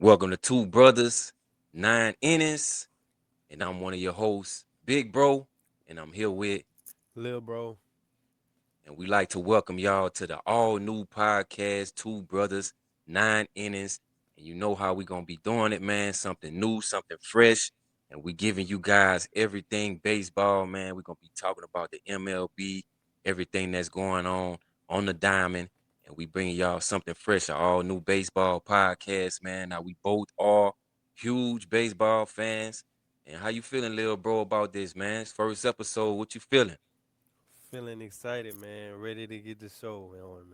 Welcome to Two Brothers, Nine Innings, and I'm one of your hosts, Big Bro, and I'm here with, Lil bro. and we like to welcome y'all to the all new podcast, Two Brothers, Nine Innings. And you know how we gonna be doing it, man. Something new, something fresh, and we giving you guys everything baseball, man. We're gonna be talking about the MLB, everything that's going on the diamond, and we bringing y'all something fresh, an all new baseball podcast, man. Now we both are huge baseball fans. And how you feeling, little bro, about this, man? It's first episode. What you feeling? Feeling excited, man. Ready to get the show on,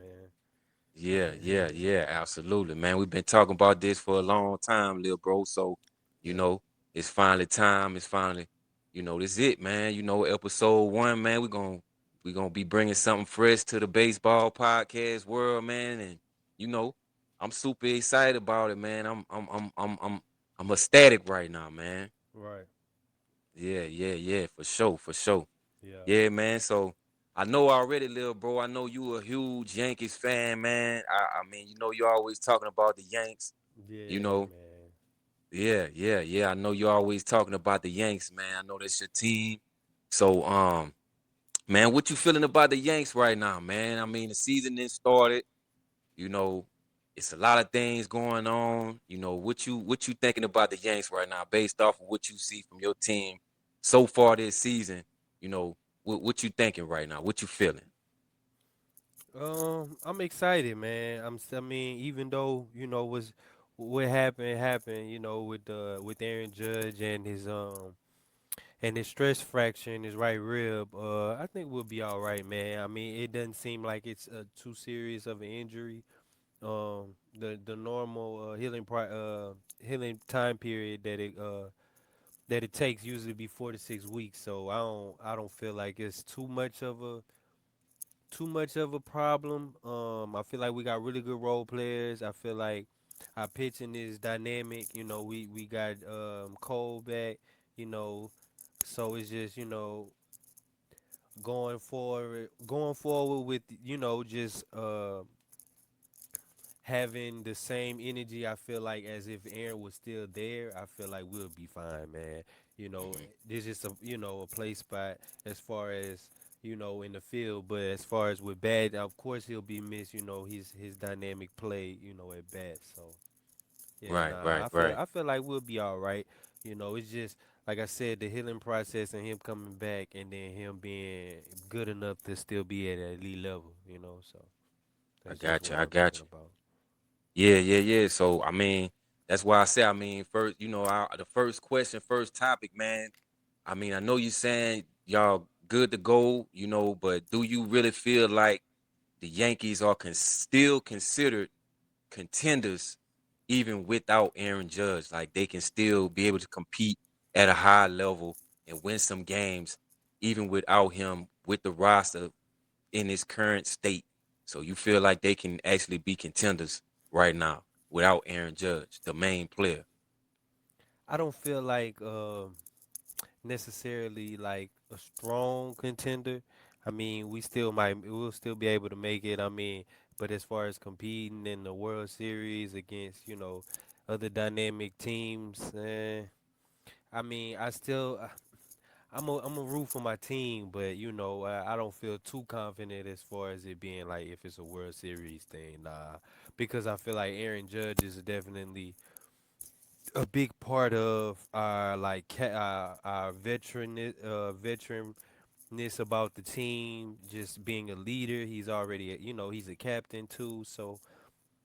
Yeah, absolutely, man. We've been talking about this for a long time, little bro. So, you yeah. know, it's finally time. It's finally, this it, man. Episode one, man. We're gonna be bringing something fresh to the baseball podcast world, man. And you know, I'm super excited about it, man. I'm ecstatic right now, man. Right. Yeah, for sure. Yeah. Yeah, man. So I know already, little bro. I know you a huge Yankees fan, man. I mean, you're always talking about the Yanks. You Yeah, know, man. yeah. I know you're always talking about the Yanks, man. I know that's your team. So, man, what you feeling about the Yanks right now, man? I mean, the season then started. You know, it's a lot of things going on. What you thinking about the Yanks right now, based off of what you see from your team so far this season? You know, what you thinking right now? What you feeling? I'm excited, man. I mean, even though was what happened. With Aaron Judge and his stress fracture in his right rib. I think we'll be all right, man. I mean, it doesn't seem like it's too serious of an injury. The normal healing time period that it takes usually be 4 to 6 weeks. So I don't feel like it's too much of a problem. I feel like we got really good role players. I feel like our pitching is dynamic. We got Cole back. You know, so it's just going forward with just having the same energy. I feel like as if Aaron was still there. I feel like we'll be fine, man. Hmm. There's just a play spot as far as in the field, but as far as with bat, of course he'll be missed. His dynamic play. At bat. So yeah, Right, nah, right, I feel right. I feel like we'll be all right. It's just like I said, the healing process and him coming back, and then him being good enough to still be at an elite level. So I that's just got you. what I I'm got thinking you. about. Yeah. So I mean, that's why I say. I mean, first, the first question, first topic, man. I mean, I know you saying y'all good to go, but do you really feel like the Yankees are still considered contenders even without Aaron Judge? Like they can still be able to compete at a high level and win some games even without him with the roster in its current state. So you feel like they can actually be contenders right now without Aaron Judge, the main player. I don't feel like necessarily like a strong contender. I mean, we'll still be able to make it. I mean, but as far as competing in the World Series against other dynamic teams, I mean, I'm a root for my team, but I don't feel too confident as far as it being like if it's a World Series thing, nah, because I feel like Aaron Judge is definitely a big part of our like our veteranness about the team, just being a leader. He's already he's a captain too, so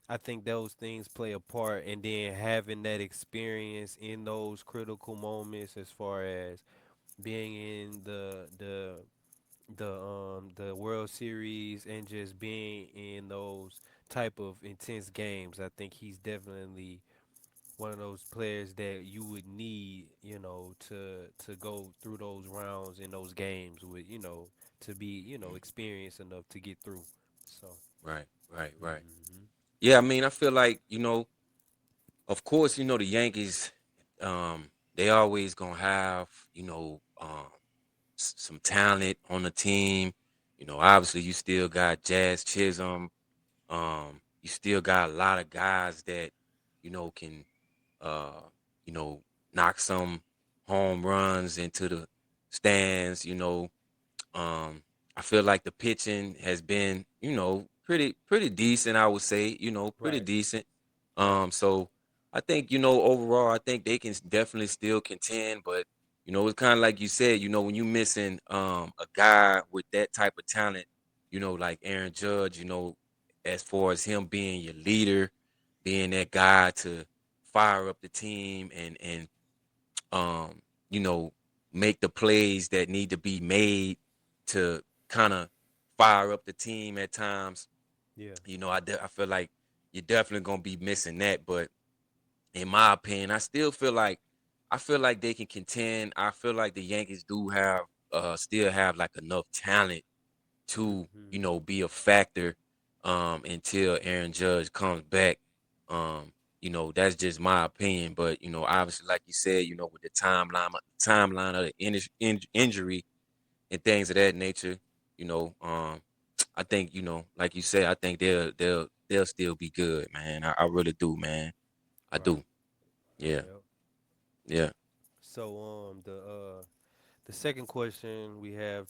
I think those things play a part, and then having that experience in those critical moments as far as being in the World Series and just being in those type of intense games. I think he's definitely one of those players that you would need, to go through those rounds in those games with, to be, Mm. experienced enough to get through. So, Right. hmm Yeah, I mean, I feel like, of course, the Yankees, they always gonna have, some talent on the team. Obviously you still got Jazz Chisholm. You still got a lot of guys that, can. uh, you know, knock some home runs into the stands. Um, I feel like the pitching has been, pretty decent. I would say, pretty Right. decent. Right. So I think, overall, I think they can definitely still contend. But it's kind of like you said, when you missing a guy with that type of talent, like Aaron Judge, as far as him being your leader, being that guy to fire up the team and um, you know, make the plays that need to be made to kind of fire up the team at times. Yeah. I feel like you're definitely gonna be missing that. But in my opinion, I feel like they can contend. I feel like the Yankees do have still have like enough talent to, Hmm. be a factor until Aaron Judge comes back. That's just my opinion. But, obviously, like you said, with the timeline of the injury and things of that nature, I think, like you said, I think they'll still be good, man. I really do, man. I Right. do. Yeah. Yep. Yeah. So the second question we have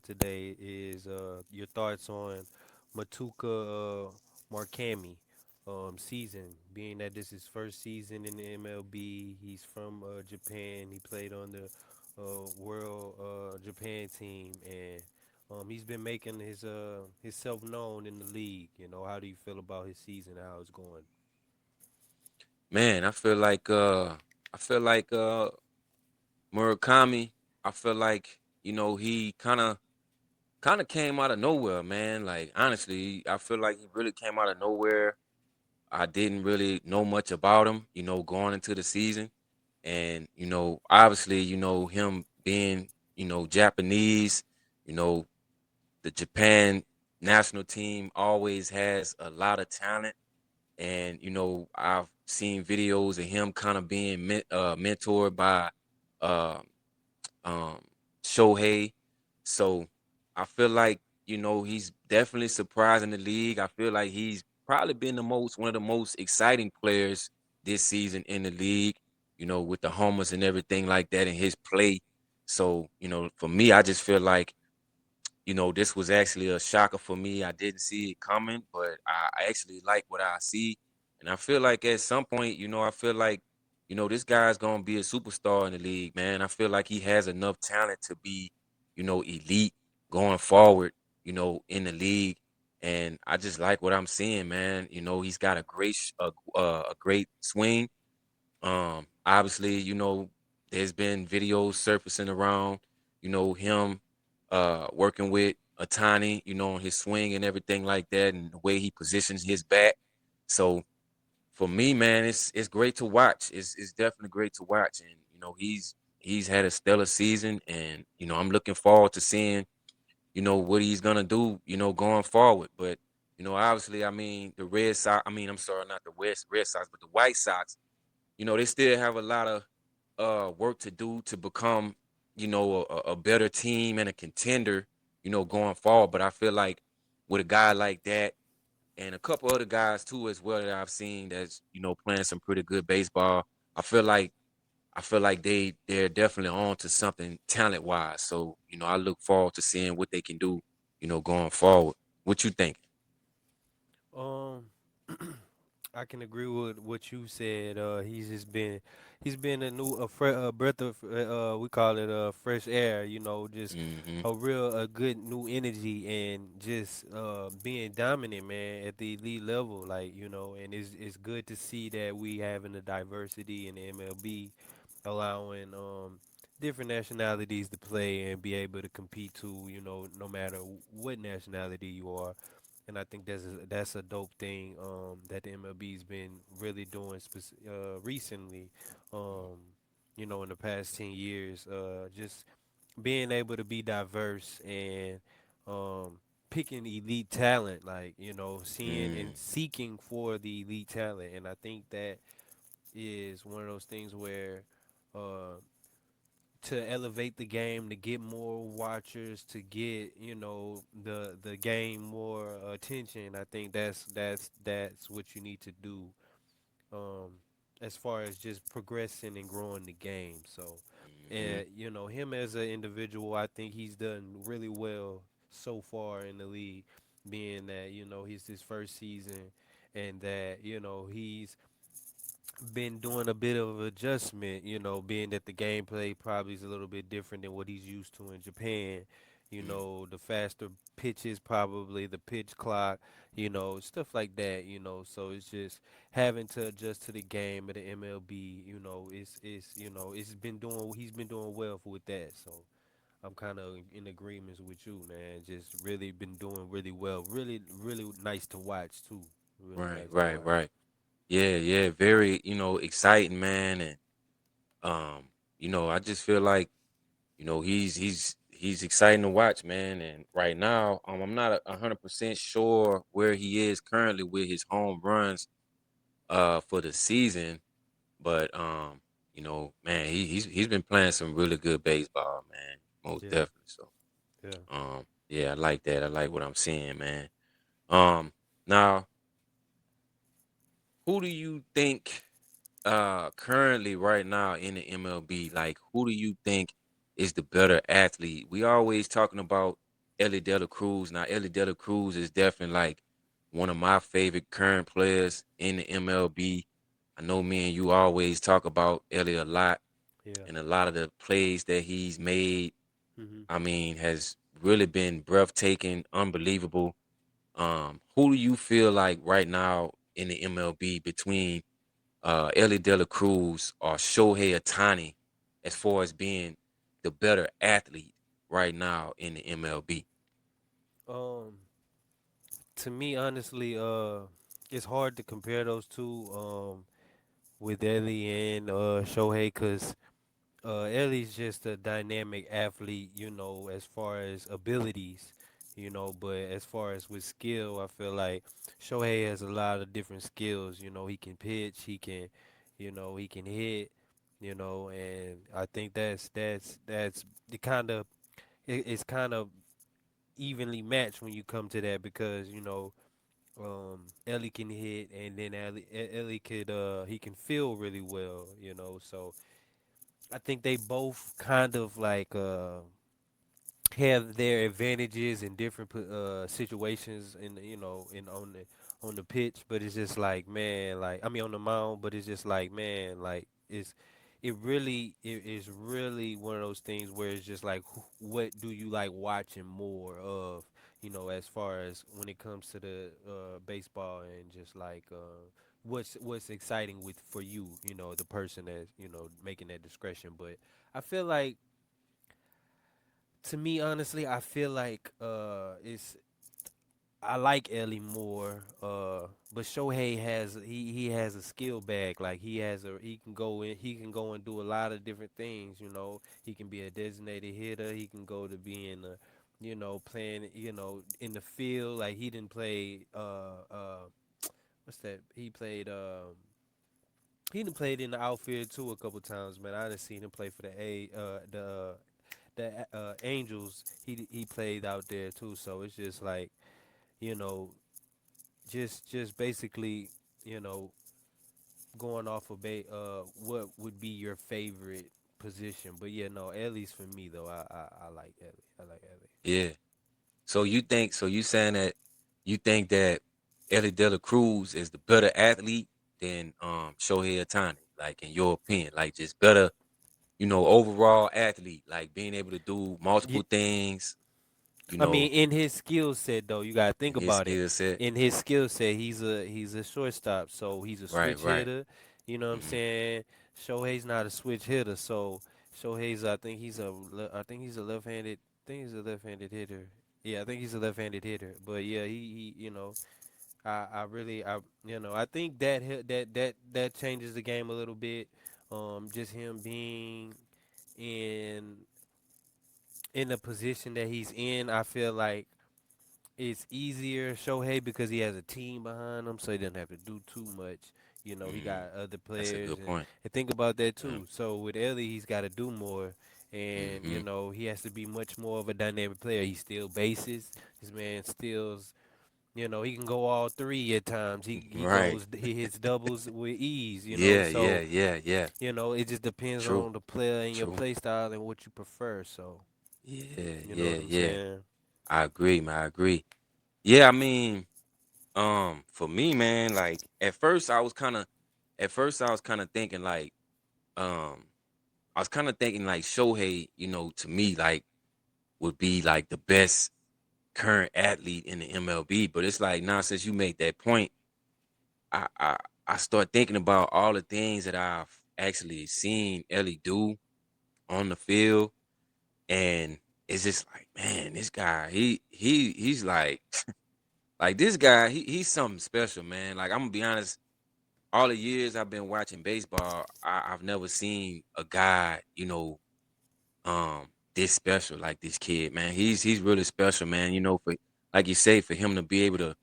today is your thoughts on Matuka Markami season. Being that this is first season in the MLB, he's from Japan. He played on the World Japan team, and he's been making his self known in the league. How do you feel about his season? How it's going? Man, I feel like Murakami, I feel like, he kind of came out of nowhere, man. Like honestly, I feel like he really came out of nowhere. I didn't really know much about him, going into the season. And, obviously, him being, Japanese, you know, the Japan national team always has a lot of talent. And, I've seen videos of him kind of being mentored by uh, um Shohei. So I feel like, he's definitely surprising the league. I feel like he's probably been the most one of the most exciting players this season in the league, with the homers and everything like that in his play. So, for me, I just feel like this was actually a shocker for me. I didn't see it coming, but I actually like what I see. And I feel like at some point, I feel like, this guy's going to be a superstar in the league, man. I feel like he has enough talent to be, elite going forward, in the league. And I just like what I'm seeing, man. He's got a great swing. Obviously, there's been videos surfacing around, him working with Atani, on his swing and everything like that, and the way he positions his bat. So for me, man, it's great to watch. It's definitely great to watch, and he's had a stellar season, and I'm looking forward to seeing what he's gonna do, going forward. But obviously, I mean the Red Sox. I mean, I'm sorry, not the Red Sox, but the White Sox. They still have a lot of work to do to become, a better team and a contender, going forward. But I feel like with a guy like that and a couple other guys too as well that I've seen that's, playing some pretty good baseball, I feel like they're definitely on to something talent wise. So, I look forward to seeing what they can do, going forward. What you think? Um, I can agree with what you said. He's been a breath of we call it fresh air. Just Mm-hmm. a good new energy and just being dominant, man, at the elite level. Like and it's good to see that we having a diversity in the MLB, allowing different nationalities to play and be able to compete to no matter what nationality you are. And I think that's a dope thing that the MLB's been really doing recently. Um, in the past 10 years, just being able to be diverse and picking elite talent, like seeing Mm, and seeking for the elite talent. And I think that is one of those things where. Uh, to elevate the game, to get more watchers, to get the game more attention. I think that's what you need to do. Um, as far as just progressing and growing the game. So, Hmm. you know, him as an individual, I think he's done really well so far in the league, being that, you know, he's his first season and that, you know, he's been doing a bit of adjustment, you know, being that the gameplay probably is a little bit different than what he's used to in Japan. You know, the faster pitches, probably the pitch clock, you know, stuff like that, you know. So it's just having to adjust to the game of the MLB, you know, it's you know, he's been doing well with that. So I'm kind of in agreement with you, man. Just really been doing really well. Really nice to watch too. Really Right, nice to right, watch. right. Yeah, yeah, very, exciting, man, and um, I just feel like, he's exciting to watch, man. And right now, I'm not 100% sure where he is currently with his home runs for the season, but man, he's been playing some really good baseball, man. Most Yeah, definitely. So, yeah. yeah, I like that. I like what I'm seeing, man. Now, who do you think currently right now in the MLB, like who do you think is the better athlete? We always talking about Ellie De La Cruz. Now, Ellie De La Cruz is definitely like one of my favorite current players in the MLB. I know me and you always talk about Ellie a lot, Yeah. and a lot of the plays that he's made, Hmm. I mean, has really been breathtaking, unbelievable. Who do you feel like right now in the MLB between Ellie De La Cruz or Shohei Ohtani as far as being the better athlete right now in the MLB? Um, to me, honestly, it's hard to compare those two, with Ellie and Shohei, cause Ellie's just a dynamic athlete, you know, as far as abilities, you know, but as far as with skill, I feel like Shohei has a lot of different skills. You know, he can pitch, you know, he can hit, you know, and I think that's the kind of it's kind of evenly matched when you come to that because you know Ellie can hit and then Ellie could he can feel really well, you know. So I think they both kind of like have their advantages in different situations in you know in on the pitch, but it's just like man, like I mean on the mound, but it's just like man, like it is really one of those things where it's just like what do you like watching more of, you know, as far as when it comes to the baseball and just like what's exciting with for you, you know, the person that's you know making that discretion, but I feel like to me, honestly, I feel like it's I like Ellie more, but Shohei has he has a skill bag. Like he can go and do a lot of different things. You know, he can be a designated hitter. He can go to being a, you know, playing you know in the field. Like he didn't play what's that? He done played in the outfield too a couple times, man. I done seen him play for the Angels. He played out there too, so it's just like you know, just basically, you know, going off of what would be your favorite position. But yeah, no, at least for me though, I like Ellie. I like Ellie. Yeah. So you saying that you think that Ellie De La Cruz is the better athlete than Shohei Ohtani, like in your opinion, like just better, overall athlete, like being able to do multiple things, you I know, mean, in his skill set though, you gotta think in his about it. skill set. In his skill set, he's a shortstop, so he's a Right, switch right. hitter. You know what I'm Hmm. saying? Shohei's not a switch hitter, so Shohei's I think he's a left-handed. I think he's a left-handed hitter. Yeah, I think he's a left-handed hitter. But yeah, he you know I really I you know I think that changes the game a little bit. Just him being in in the position that he's in, I feel like it's easier Shohei because he has a team behind him, so he doesn't have to do too much. You know, he Hmm. got other That's a players, good point. and think about that Yeah. too. So with Ellie, he's got to do more, and you Hmm. know he has to be much more of a dynamic player. He steals bases. This man steals. You know, he can go all three at times. Right. He hits doubles with ease. You know, Yeah, yeah, so yeah, yeah. you know it just depends True. on the player and your True. play style and what you prefer. So Yeah, you know yeah, what I'm yeah. saying? I agree, man. I agree. Yeah, I mean, for me, man, like at first I was kind of thinking like, um, I was kind of thinking like Shohei, to me, like would be like the best current athlete in the MLB. But it's like now since you made that point, I I, I start thinking about all the things that I've actually seen Ellie do on the field, and it's just like, man, this guy, he's like this guy, he's something special, man. Like I'm gonna be honest, all the years I've been watching baseball, I've never seen a guy, this special like this kid, man. He's really special, man. For like you say, for him to be able to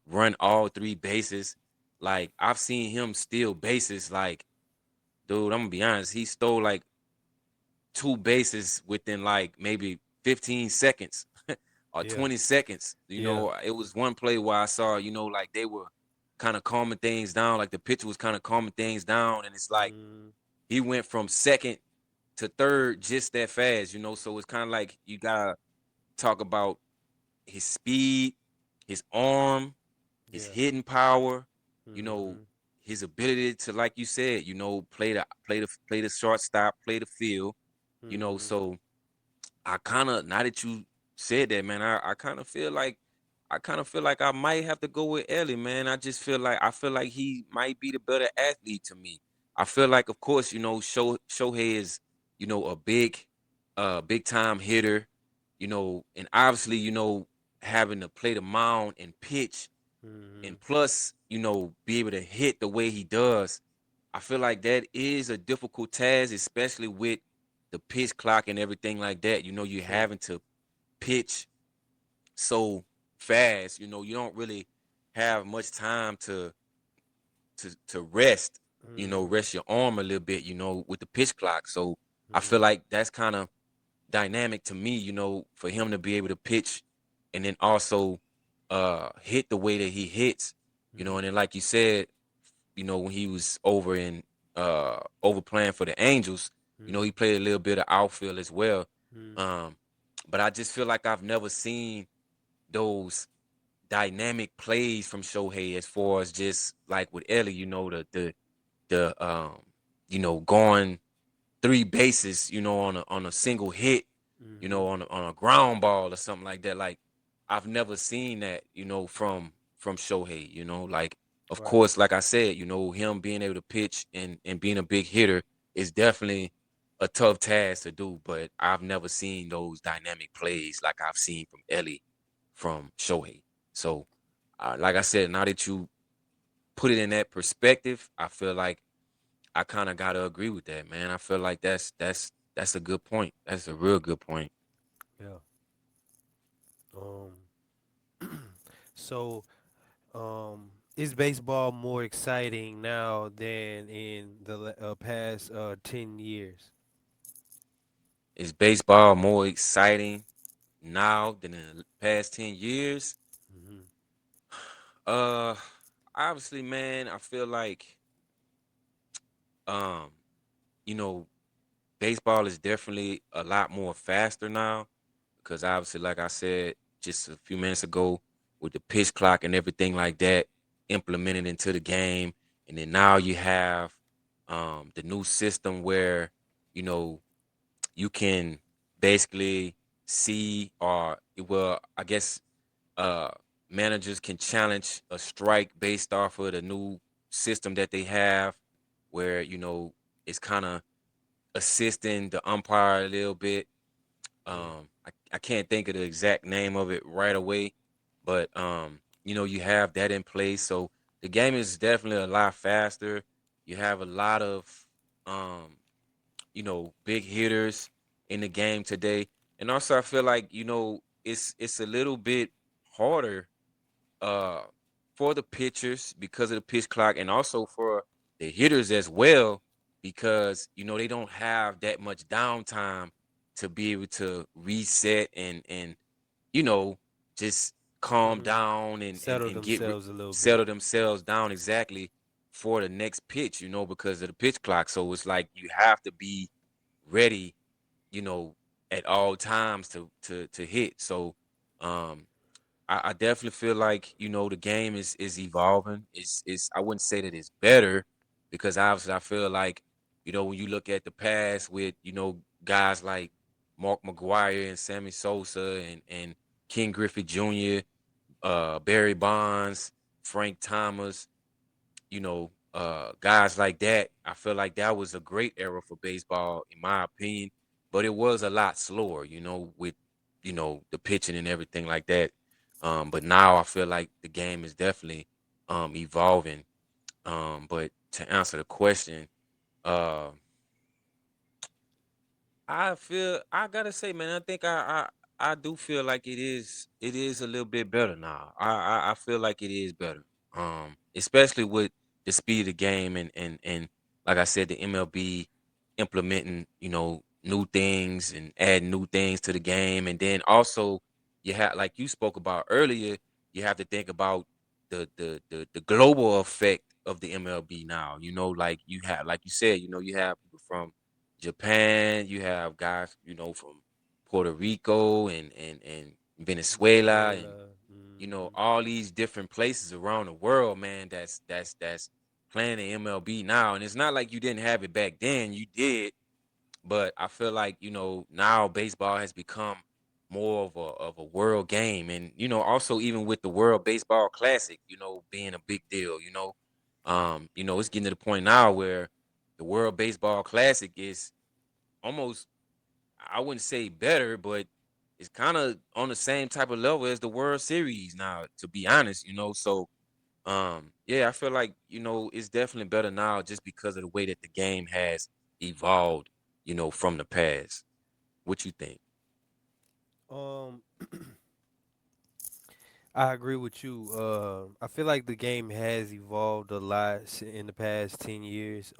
run all three bases, like I've seen him steal bases. Like, dude, I'm gonna be honest, he stole like two bases within like maybe 15 seconds or Yeah, 20 seconds. yeah. It was one play where I saw, like they were kind of calming things down, like the pitcher was kind of calming things down, and it's like Mm, he went from second to third just that fast. So it's kind of like you gotta talk about his speed, his arm, his yeah. hitting power, you know, Mm-hmm. his ability to, like you said, play the shortstop, play the field, Mm-hmm. so I kind of, now that you said that, man, I kind of feel like I might have to go with Ellie, man. I feel like he might be the better athlete to me. I feel like, of course, Shohei is, a big time hitter, and obviously, having to play the mound and pitch, Mm-hmm. and plus, be able to hit the way he does. I feel like that is a difficult task, especially with the pitch clock and everything like that. You're True. having to pitch so fast. You don't really have much time to rest. Mm-hmm. Rest your arm a little bit. With the pitch clock. So I feel Mm-hmm. like that's kind of dynamic to me. For him to be able to pitch and then also hit the way that he hits. And then like you said, when he was over playing for the Angels, he Mm-hmm. played a little bit of outfield as well. Mm-hmm. Um, but I just feel like I've never seen those dynamic plays from Shohei as far as just like with Ellie, the going three bases, on a single hit, Mm-hmm. on a ground ball or something like that. Like I've never seen that, from Shohei. Like of Right. course, like I said, him being able to pitch and being a big hitter is definitely a tough task to do. But I've never seen those dynamic plays like I've seen from Ellie from Shohei. So, like I said, now that you put it in that perspective, I feel like I kind of gotta agree with that, man. I feel like that's a good point. That's a real good point. Yeah. Um. So, is baseball more exciting now than in the past 10 years? Is baseball more exciting now than in the past 10 years? Mm-hmm. Uh, obviously, man, I feel like um, you know, baseball is definitely a lot more faster now because obviously, like I said just a few minutes ago, with the pitch clock and everything like that implemented into the game, and then now you have the new system where you know you can basically see, or well, I guess uh managers can challenge a strike based off of the new system that they have, where it's kind of assisting the umpire a little bit. I can't think of the exact name of it right away, but you have that in place. So the game is definitely a lot faster. You have a lot of um, big hitters in the game today. And also I feel like, it's a little bit harder uh for the pitchers because of the pitch clock, and also for the hitters as well, because they don't have that much downtime to be able to reset and you know just calm Hmm. down Settle and get themselves a little bit. settle themselves down exactly for the next pitch, because of the pitch clock. So it's like you have to be ready, you know, at all times to hit. So um I definitely feel like, the game is evolving. It's I wouldn't say that it's better because obviously I feel like, when you look at the past with, guys like Mark McGuire and Sammy Sosa and King Griffey Jr., Barry Bonds, Frank Thomas, guys like that. I feel like that was a great era for baseball, in my opinion. But it was a lot slower, with the pitching and everything like that. But now I feel like the game is definitely evolving. But to answer the question, uh, I gotta say, man, I think I do feel like it is a little bit better now. I feel like it is better. Especially with the speed of the game and like I said, the MLB implementing, new things and adding new things to the game. And then also you have, like you spoke about earlier, you have to think about the global effect of the MLB now. Like you have, like you said, you have people from Japan, you have guys, from Puerto Rico and Venezuela and Venezuela. Hmm. all these different places around the world, man, that's playing the MLB now. And it's not like you didn't have it back then, you did, but I feel like, now baseball has become more of a world game. And, also even with the World Baseball Classic, being a big deal, it's getting to the point now where the World Baseball Classic is almost, I wouldn't say better, but it's kind of on the same type of level as the World Series now, to be honest, So yeah, I feel like, it's definitely better now just because of the way that the game has evolved, from the past. What you think? Um, I agree with you. I feel like the game has evolved a lot in the past 10 years.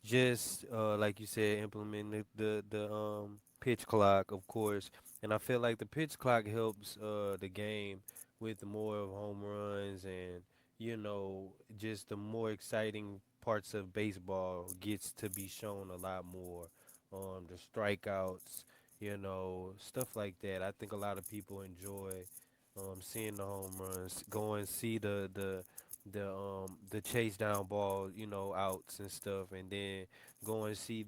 Just like you said, implement the pitch clock, of course, and I feel like the pitch clock helps the game with more of home runs and just the more exciting parts of baseball gets to be shown a lot more. The strikeouts, stuff like that. I think a lot of people enjoy seeing the home runs, going see the chase down ball, outs and stuff, and then go and see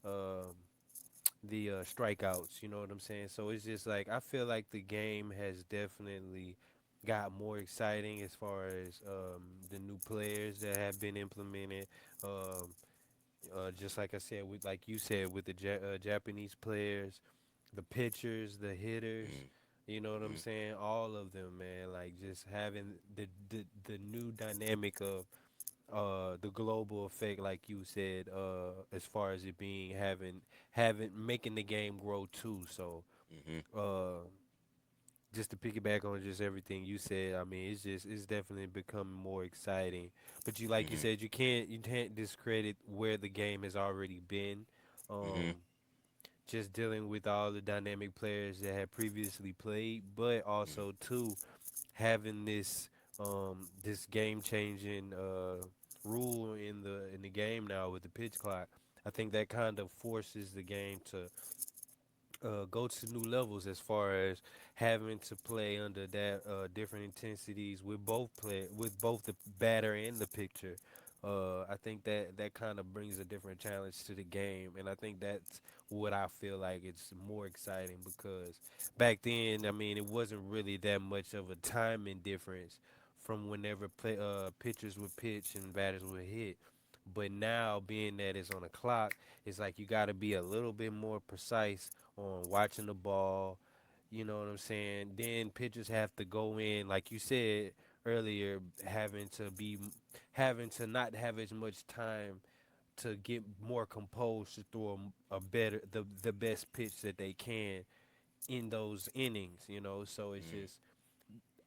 um the strikeouts. You know what I'm saying? So it's just like I feel like the game has definitely got more exciting as far as the new players that have been implemented. Um, just like I said, with like you said, with the Japanese players, the pitchers, the hitters. Mm-hmm. You know what I'm saying? All of them, man. Like just having the new dynamic of the global effect, like you said, as far as it being having making the game grow too. So Mm-hmm. uh, just to piggyback on just everything you said, I mean, it's definitely becoming more exciting. But you like you Mm-hmm. said, you can't discredit where the game has already been. Mm-hmm. Um, just dealing with all the dynamic players that had previously played, but also too having this game changing rule in the game now with the pitch clock. I think that kind of forces the game to go to new levels as far as having to play under that different intensities with both the batter and the pitcher. I think that kind of brings a different challenge to the game, and I think that's what I feel like it's more exciting because back then, I mean, it wasn't really that much of a timing difference from whenever pitchers would pitch and batters would hit. But now, being that it's on a clock, it's like you got to be a little bit more precise on watching the ball. You know what I'm saying? Then pitchers have to go in, like you said earlier, having to not have as much time to get more composed to throw a better the best pitch that they can in those innings. So it's Mm-hmm. just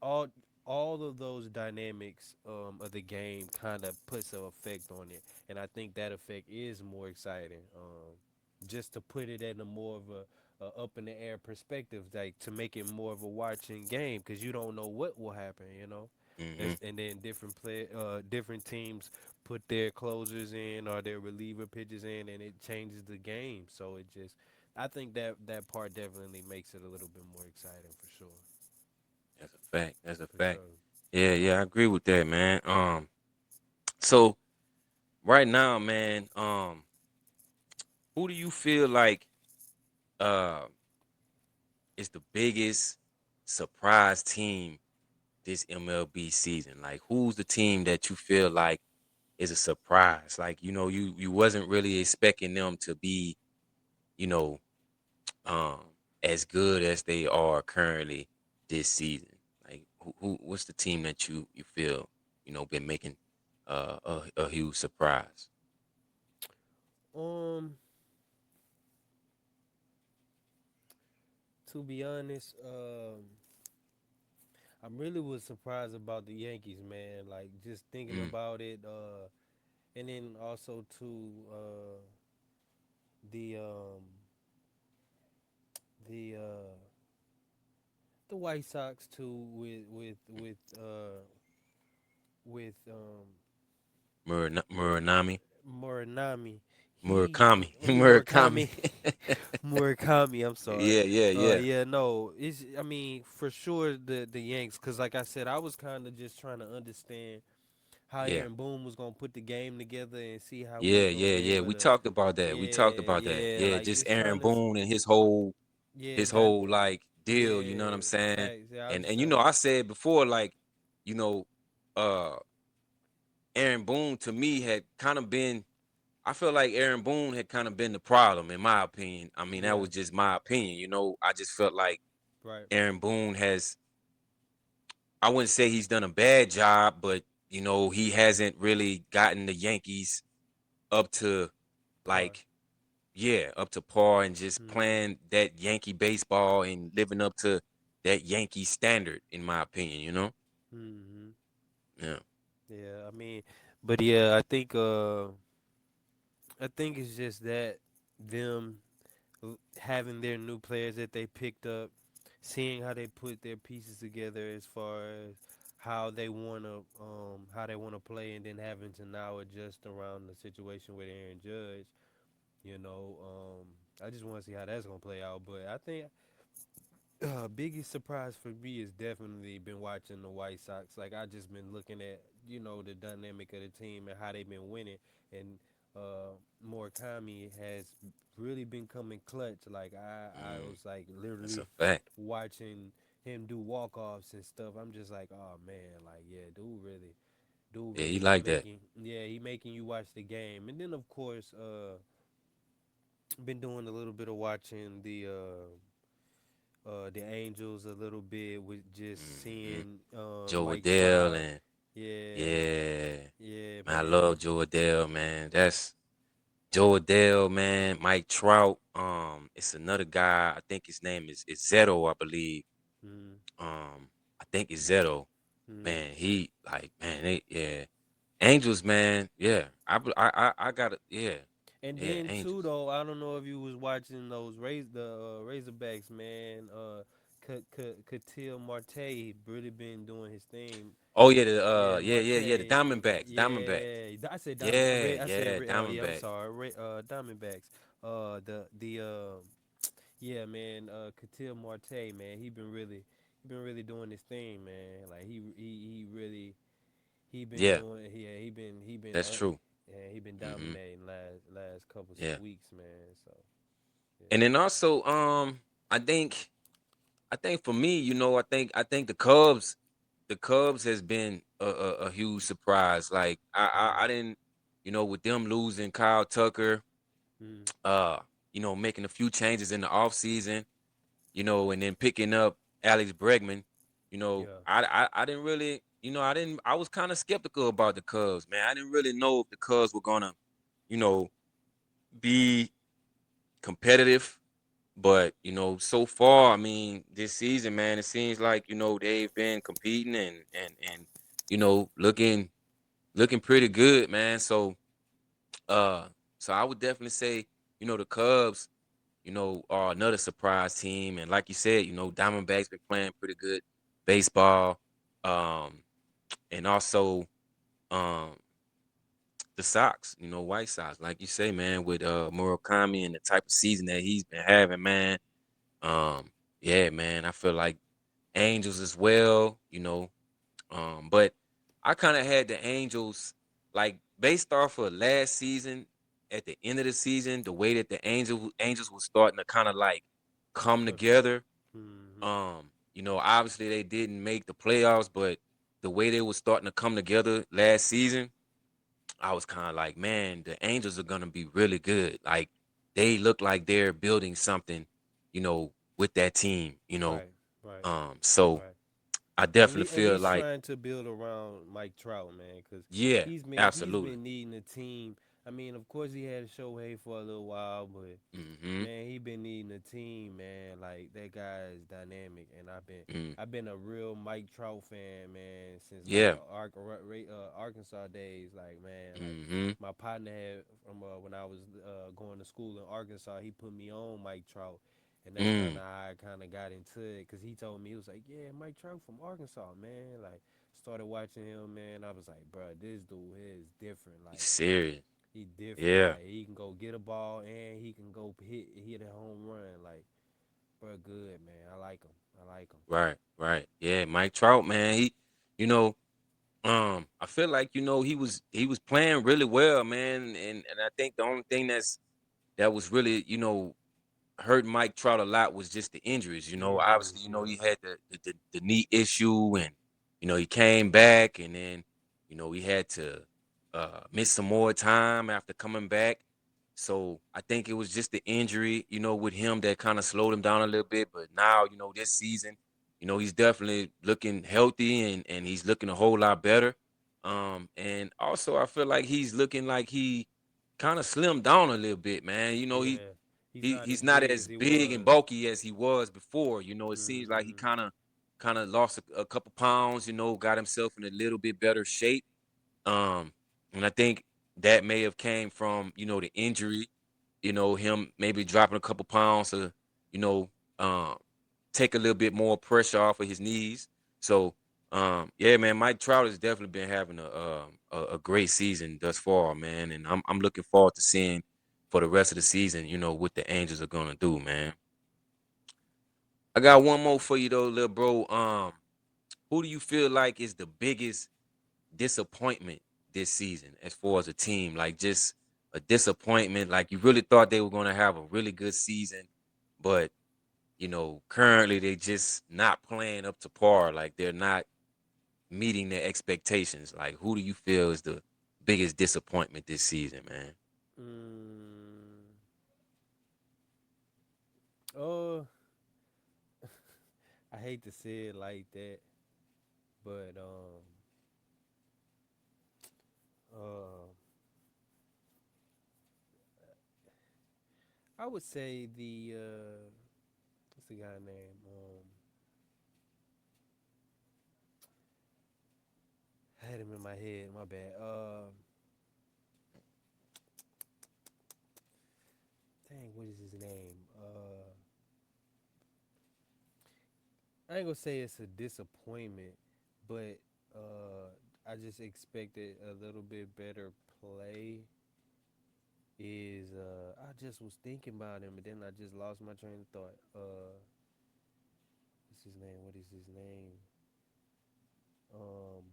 all all of those dynamics of the game kind of puts an effect on it, and I think that effect is more exciting. Just to put it in a more of up in the air perspective, like to make it more of a watching game, because you don't know what will happen, you know. Mm-hmm. And then different teams put their closers in or their reliever pitches in, and it changes the game. So it just, I think that part definitely makes it a little bit more exciting for sure, That's a fact. That's a for fact. sure. Yeah, yeah, I agree with that, man. So right now, man, who do you feel like uh is the biggest surprise team this MLB season? Like, who's the team that you feel like is a surprise? Like, you wasn't really expecting them to be, you know, um, as good as they are currently this season. Like, what's the team that you feel, been making a huge surprise? Um, to be honest, I really was surprised about the Yankees, man. Like just thinking Mm, about it, and then also to the um the White Sox too, with Muranami, Muranami. Murakami, Murakami. Murakami. Murakami. I'm sorry. Yeah, yeah, yeah, Yeah, no. It's, I mean, for sure the Yanks, because like I said, I was kind of just trying to understand how yeah. Aaron Boone was gonna put the game together and see how we Yeah, was gonna yeah, be yeah. able We to. talked about that. We talked Yeah, about that. yeah. Yeah, Like just just Aaron trying to. Boone and his That. whole like deal, you know what I'm Yeah, saying? facts. Yeah, I was And just and trying to. I said before, like, you know, uh Aaron Boone to me had kind of been I feel like Aaron Boone had kind of been the problem in my opinion. I mean, that Yeah. was just my opinion, I just felt like Right. Aaron Boone I wouldn't say he's done a bad job, but he hasn't really gotten the Yankees up to Par. like up to par and just Mhm. playing that Yankee baseball and living up to that Yankee standard, in my opinion. Mhm. Yeah. Yeah. I mean, but yeah, I think it's just that them having their new players that they picked up, seeing how they put their pieces together as far as how they wanna play, and then having to now adjust around the situation with Aaron Judge. You know, I just want to see how that's gonna play out. But I think biggest surprise for me has definitely been watching the White Sox. Like I just been looking at the dynamic of the team and how they've been winning, and Murakami has really been coming clutch. Like I Mm, was like that's a literally fact. watching him do walk offs and stuff. I'm just like, oh man, like yeah, dude Yeah, he really like that. making he making you watch the game. And then of course been doing a little bit of watching the Angels a little bit with just Hmm. seeing Joe Mike Adele Trout. and Yeah, yeah, yeah, man, I man. love Joe Adele, man. That's Joe Adele, man. Mike Trout. It's another guy. I think his name is Zeto, I believe. Mm, I think it's Zeto. mm. Man, he like man, yeah. Angels, man. Yeah. I got it. Yeah. And Yeah, then too Angels. though, I don't know if you was watching those Razorbacks, man. Katil Marte really been doing his thing. Oh yeah, Yeah, yeah, the Marte. Diamondbacks. Diamondbacks. Yeah, I said Diamond. Yeah, I said yeah, yeah. I'm Diamondbacks. sorry. Diamondbacks. The yeah, man. Katil Marte, man. He been really doing his thing, man. Like he really he been Yeah, doing that's true. he been Hmm. dominating last couple Yeah. weeks, man. So And yeah. then also, I think for me, I think the Cubs has been a huge surprise. Like I Mm, didn't, with them losing Kyle Tucker, mm, uh, making a few changes in the offseason, and then picking up Alex Bregman, yeah. I didn't really, I was kind of skeptical about the Cubs, man. I didn't really know if the Cubs were gonna, you know, be competitive. But so far, I mean, this season, man, it seems like they've been competing and looking pretty good, man. Uh, so I would definitely say the Cubs. another surprise team. And like you said, Diamondbacks been playing pretty good baseball. Um, and also um the Sox, White Sox, like you say, man, with Murakami and the type of season that he's been having, man. Um, yeah, man, I feel like Angels as well, but I kind of had the Angels like based off of last season. At the end of the season, the way that the Angels was starting to kind of like come Uh, together. mm-hmm. Obviously they didn't make the playoffs, but the way they was starting to come together last season, I was kind of like, man, the Angels are gonna be really good. Like they look like they're building something, with that team. Right, right, So right. I And definitely he and feel he's like, trying to build around Mike Trout, man, because yeah, he's absolutely. been needing a team. I mean, of course he had Shohei for a little while, but Mm-hmm. man, he been needing a team, man. Like that guy is dynamic, and Mm, I've been a real Mike Trout fan, man, since like yeah. the Arkansas days. Like man, like Mm-hmm. my partner had from when I was going to school in Arkansas, he put me on Mike Trout. And that's kind Mm. of how I kind of got into it, cause he told me he was like, "Yeah, Mike Trout from Arkansas, man." Like, started watching him, man. I was like, "Bro, this dude is different. He's Like, serious. he different. Yeah. Like, he can go get a ball and he can go hit a home run. Like, bro, good man. I like him. I like him." Right. Right. Yeah. Mike Trout, man. You know, I feel like he was playing really well, man, and I think the only thing that was really hurt Mike Trout a lot was just the injuries. The Obviously, injuries, yeah. he had the knee issue, and he came back, and then he had to miss some more time after coming back. So I think it was just the injury, with him that kind of slowed him down a little bit. But now, this season, he's definitely looking healthy and he's looking a whole lot better. And also I feel like he's looking like he kind of slimmed down a little bit, man. Yeah. He's not as He's not big as as he big and was. bulky as he was before. It seems like he Mm-hmm. kind of lost a couple pounds. Got himself in a little bit better shape. Um, and I think that may have came from the injury. Him maybe dropping a couple pounds to you know um take a little bit more pressure off of his knees. So yeah, man, Mike Trout has definitely been having a great season thus far, man, and I'm looking forward to seeing for the rest of the season, what the Angels are gonna do, man. I got one more for you though, little bro. Who do you feel like is the biggest disappointment this season as far as a team? Like just a disappointment. Like you really thought they were gonna have a really good season, but currently they just not playing up to par. Like they're not meeting their expectations. Like who do you feel is the biggest disappointment this season, man? Mm. Oh, I hate to say it like that, but uh, I would say the what's the guy name? I had him in my head. My bad. Dang, what is his name? I ain't gonna say it's a disappointment, but I just expected a little bit better play. Is I just was thinking about him, but then I just lost my train of thought. What's his name? What is his name? Um,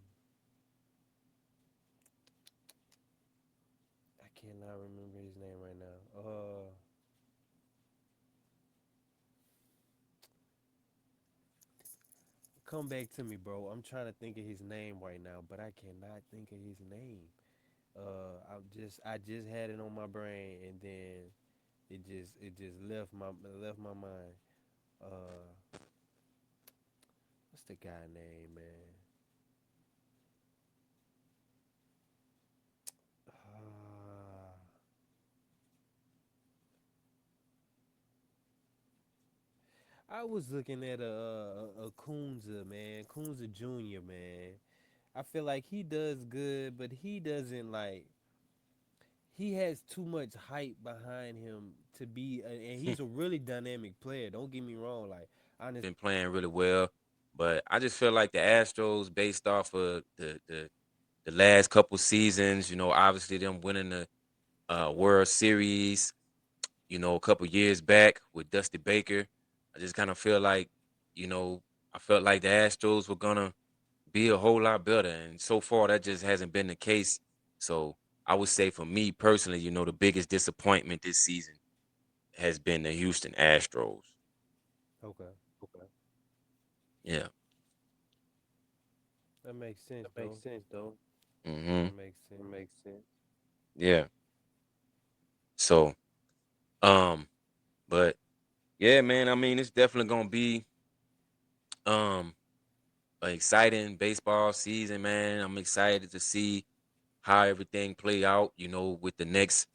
I cannot remember his name right now. Come back to me, bro. I'm trying to think of his name right now, but I cannot think of his name. I just had it on my brain, and then it just left my mind. Uh, what's the guy name, man? Uh, I was looking at a Kunza, man, Kunza Junior, man. I feel like he does good, but he has too much hype behind him to be, and he's a really dynamic player. Don't get me wrong. Like honest, Been playing really well, but I just feel like the Astros, based off of the last couple seasons, obviously them winning the World Series, a couple years back with Dusty Baker, I just kind of feel like, you know, I felt like the Astros were gonna be a whole lot better, and so far that just hasn't been the case. So I would say for me personally, the biggest disappointment this season has been the Houston Astros. okay, Yeah. that makes sense though. Hmm. That makes sense. Yeah. So, um, but yeah, man. I mean, it's definitely gonna be um an exciting baseball season, man. I'm excited to see how everything play out. With the next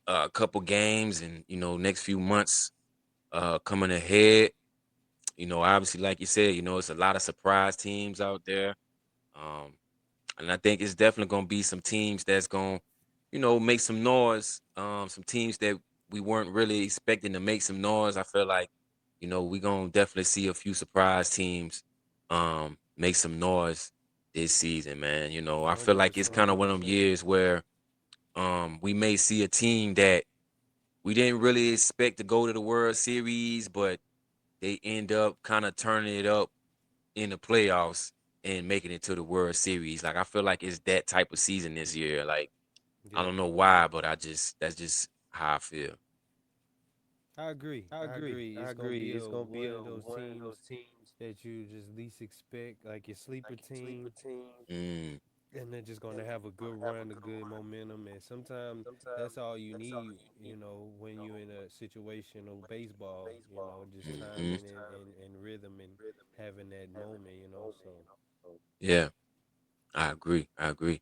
uh couple games and next few months coming ahead. Obviously, like you said, it's a lot of surprise teams out there. Um, and I think it's definitely gonna be some teams that's gonna, make some noise. Some teams that we weren't really expecting to make some noise. I feel like, we gonna definitely see a few surprise teams make some noise this season, man. I feel Hundred like it's percent. kind of one of them years where we may see a team that we didn't really expect to go to the World Series, but they end up kind of turning it up in the playoffs and making it to the World Series. Like I feel like it's that type of season this year. Like I Yeah, don't know why, but that's just how I feel. I agree. I agree. It's gonna be a one of those teams that you just least expect, like your sleeper team, Mm, and they're just gonna have a good run, a good momentum, and sometimes that's all you need. When you're in a situation of baseball, just hmm. timing and rhythm and having that moment. So Yeah, I agree. I agree.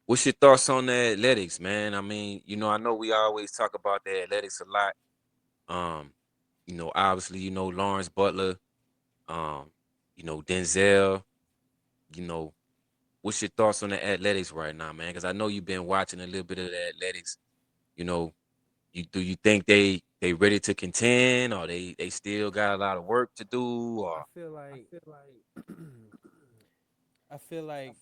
What's your thoughts on the athletics, man? I mean, I know we always talk about the athletics a lot. Um, obviously, Lawrence Butler, um, Denzel, you know, what's your thoughts on the athletics right now, man? Because I know you've been watching a little bit of the athletics. You know, do you think they ready to contend, or they still got a lot of work to do, I or feel like I feel like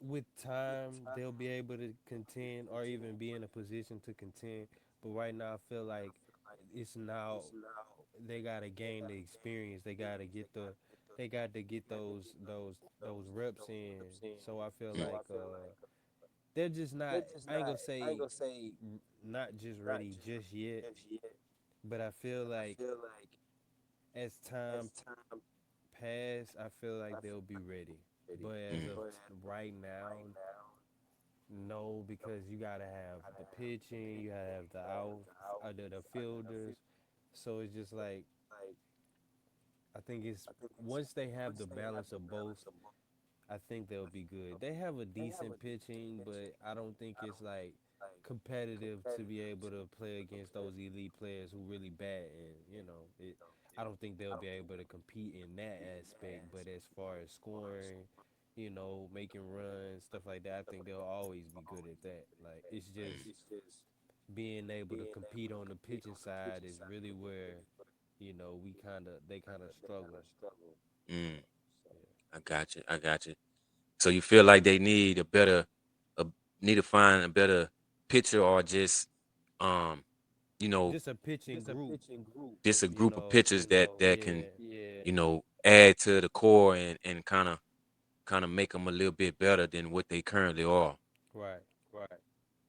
with time they'll be able to contend or even be in a position to contend. But right now I feel like it's now they gotta gain the experience. They got to get those reps in. So I feel like they're just not. I ain't gonna say not just ready just yet, but I feel like as time pass, I feel like they'll be ready. But as mm, of right now, no, because you gotta have the pitching, you gotta have the fielders. So it's just like I think it's once they have the balance of both, I think they'll be good. They have a decent pitching, but I don't think it's like competitive to be able to play against those elite players who really bat and I don't think they'll be able to compete in that aspect, but as far as scoring, making runs, stuff like that, I think they'll always be good at that. Like it's just mm, being able to compete on the pitching side is really where, they kind of struggle. mm. Yeah. I got you. I got you. So you feel like they a, need to find a better pitcher, or just, um, you know, Just a pitching group, just a group of pitchers that can, yeah. add to the core and kind of make them a little bit better than what they currently are. Right.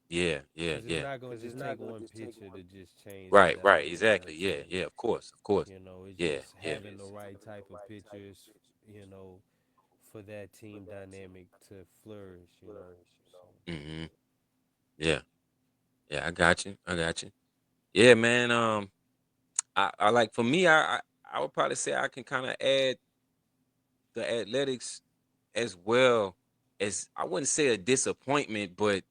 Yeah, yeah, Because it's yeah. not going to just take one pitcher to just change the Right, right, dynamic of exactly. Yeah, things. yeah, of course, of course. It's Yeah, just yeah. having the right type of pitchers, you know, for that team dynamic to flourish, So, Hmm. Yeah, yeah. I got you. I got you. Yeah, man. I like, for me, I would probably say I can kind of add the athletics as well as, I wouldn't say a disappointment, but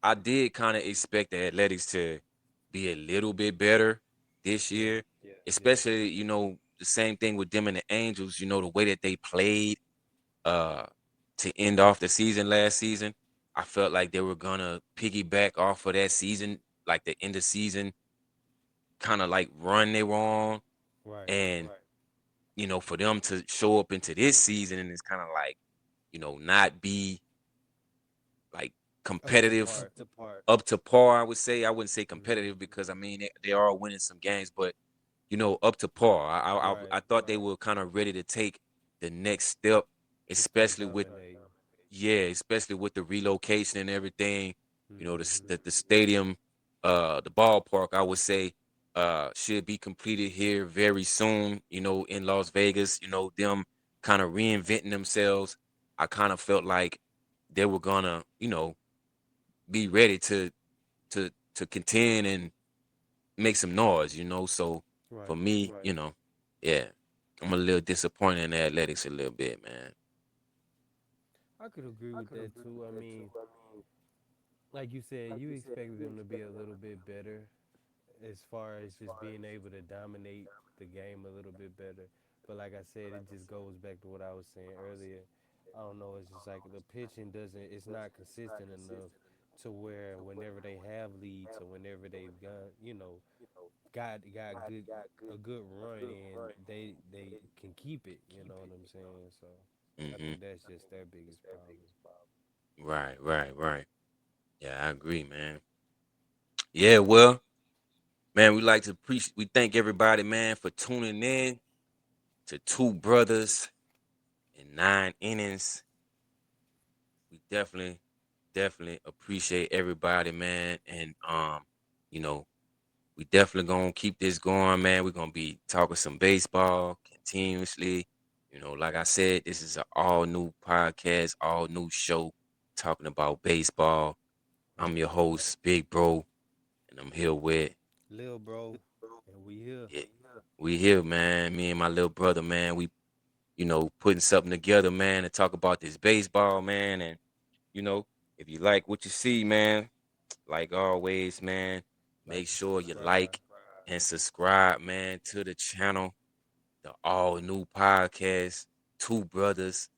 I did kind of expect the athletics to be a little bit better this yeah, year, yeah, especially, the same thing with them and the Angels, the way that they played. to end off the season last season. I felt like they were gonna piggyback off of that season, like the end of season kind of like run they were on, Right. and for them to show up into this season and it's kind of like, not be like Up to competitive par. up to par. I would say I wouldn't say Hmm. competitive because I mean they are winning some games, but up to par. I Right. thought they were kind of ready to take the next step, To start especially with dominating. yeah, especially with the relocation and everything. Hmm. The stadium, the ballpark, I would say, should be completed here very soon. In Las Vegas. Them kind of reinventing themselves. I kind of felt like they were gonna, be ready to contend and make some noise. So for Right. me, yeah, I'm a little disappointed in the Athletics a little bit, man. I could agree with that too. I mean, like you said, you expected them to be a little bit better as far as just being able to dominate the game a little bit better. But like I said, it just goes back to what I was saying earlier. I don't know. It's just like the pitching doesn't. It's not consistent enough to where whenever they have leads or whenever they've got good a good run and they can keep it. You know what I'm saying? So I Hmm. think that's just their biggest problem. Right, right, right. Yeah, I agree, man. Yeah, well, man, we thank everybody, man, for tuning in to Two Brothers in 9 innings. We definitely appreciate everybody, man. And you know, we definitely gonna keep this going, man. We're gonna be talking some baseball continuously. Like I said, this is an all new podcast, all new show talking about baseball. I'm your Right. host, Big Bro, and I'm here with Lil bro, and we here. yeah, we here, man. Me and my little brother, man. We putting something together, man, to talk about this baseball, man. And you know, if you like what you see, man, like always, man, make Like and sure you subscribe. like and subscribe, man, to the channel, the all new podcast, Two Brothers,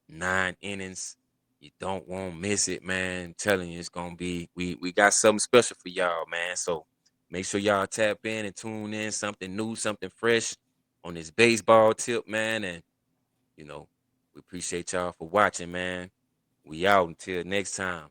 9 innings. You don't want to miss it, man. I'm telling you, it's gonna be we got something special for y'all, man. So make sure y'all tap in and tune in, something new, something fresh on this baseball tip, man. And you know, we appreciate y'all for watching, man. We out until next time.